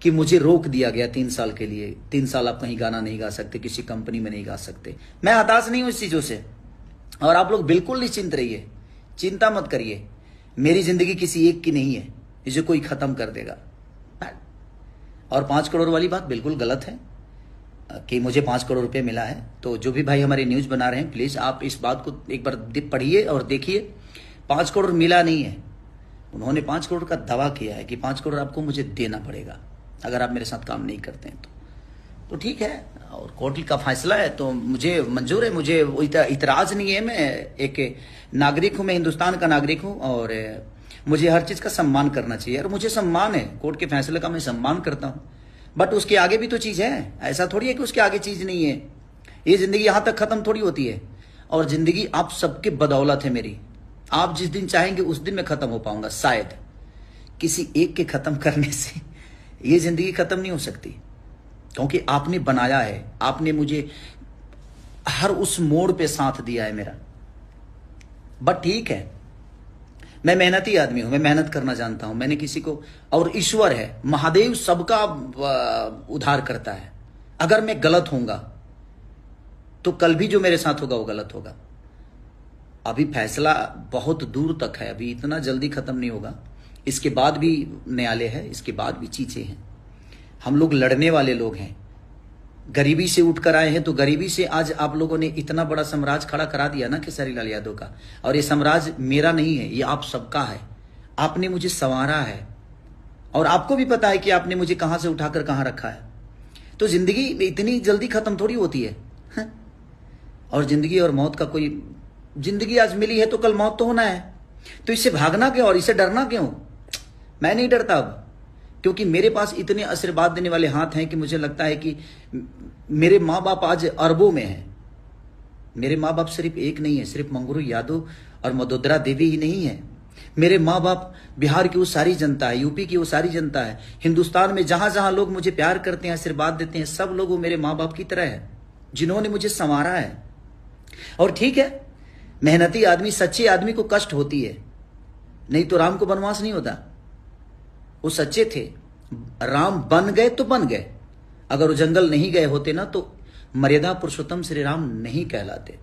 कि मुझे रोक दिया गया 3 साल के लिए, 3 साल आप कहीं गाना नहीं गा सकते, किसी कंपनी में नहीं गा सकते। मैं हताश नहीं हूं इस चीजों से, और आप लोग बिल्कुल निश्चिंत रहिए, चिंता मत करिए। मेरी जिंदगी किसी एक की नहीं है जिसे कोई खत्म कर देगा। और 5 करोड़ वाली बात बिल्कुल गलत है कि मुझे 5 करोड़ रुपए मिला है। तो जो भी भाई हमारे न्यूज बना रहे हैं, प्लीज आप इस बात को एक बार पढ़िए और देखिए। 5 करोड़ मिला नहीं है, उन्होंने 5 करोड़ का दावा किया है कि 5 करोड़ आपको मुझे देना पड़ेगा अगर आप मेरे साथ काम नहीं करते हैं तो ठीक है, और कोर्ट का फैसला है तो मुझे मंजूर है, मुझे इतराज नहीं है। मैं एक नागरिक हूं, मैं हिंदुस्तान का नागरिक हूं और मुझे हर चीज का सम्मान करना चाहिए, और मुझे सम्मान है, कोर्ट के फैसले का मैं सम्मान करता हूं। बट उसके आगे भी तो चीज है, ऐसा थोड़ी है कि उसके आगे चीज नहीं है। ये जिंदगी यहां तक खत्म थोड़ी होती है, और जिंदगी आप सबके बदौलत है मेरी। आप जिस दिन चाहेंगे उस दिन मैं खत्म हो पाऊंगा, शायद किसी एक के खत्म करने से ये जिंदगी खत्म नहीं हो सकती, क्योंकि आपने बनाया है, आपने मुझे हर उस मोड़ पे साथ दिया है मेरा। बट ठीक है, मैं मेहनती आदमी हूं, मैं मेहनत करना जानता हूं, मैंने किसी को, और ईश्वर है, महादेव सबका उद्धार करता है। अगर मैं गलत होऊंगा तो कल भी जो मेरे साथ होगा वो गलत होगा। अभी फैसला बहुत दूर तक है, अभी इतना जल्दी खत्म नहीं होगा। इसके बाद भी न्यायालय है, इसके बाद भी चीजें हैं। हम लोग लड़ने वाले लोग हैं, गरीबी से उठकर आए हैं, तो गरीबी से आज आप लोगों ने इतना बड़ा साम्राज्य खड़ा करा दिया ना खेसारी लाल यादव का। और ये साम्राज्य मेरा नहीं है, ये आप सबका है। आपने मुझे संवारा है, और आपको भी पता है कि आपने मुझे कहां से उठाकर कहां रखा है। तो जिंदगी इतनी जल्दी खत्म थोड़ी होती है, और जिंदगी और मौत का कोई, जिंदगी आज मिली है तो कल मौत तो होना है। तो इससे भागना क्यों और इससे डरना क्यों? मैं नहीं डरता अब, क्योंकि मेरे पास इतने आशीर्वाद देने वाले हाथ हैं कि मुझे लगता है कि मेरे माँ बाप आज अरबों में हैं। मेरे माँ बाप सिर्फ एक नहीं है, सिर्फ मंगरू यादव और मदोदरा देवी ही नहीं है। मेरे माँ बाप बिहार की वो सारी जनता है, यूपी की वो सारी जनता है, हिंदुस्तान में जहां जहां लोग मुझे प्यार करते हैं, आशीर्वाद देते हैं, सब लोग वो मेरे माँ बाप की तरह है, जिन्होंने मुझे संवारा है। और ठीक है, मेहनती आदमी, सच्चे आदमी को कष्ट होती है, नहीं तो राम को वनवास नहीं होता। वो सच्चे थे, राम बन गए तो बन गए। अगर वो जंगल नहीं गए होते ना तो मर्यादा पुरुषोत्तम श्री राम नहीं कहलाते।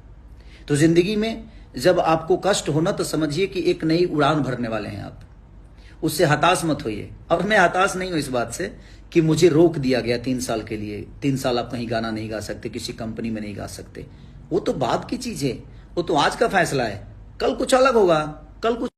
तो जिंदगी में जब आपको कष्ट होना तो समझिए कि एक नई उड़ान भरने वाले हैं आप, उससे हताश मत होइए। और मैं हताश नहीं हूं इस बात से कि मुझे रोक दिया गया 3 साल के लिए, 3 साल आप कहीं गाना नहीं गा सकते, किसी कंपनी में नहीं गा सकते। वो तो बाद की चीज है, वो तो आज का फैसला है, कल कुछ अलग होगा, कल कुछ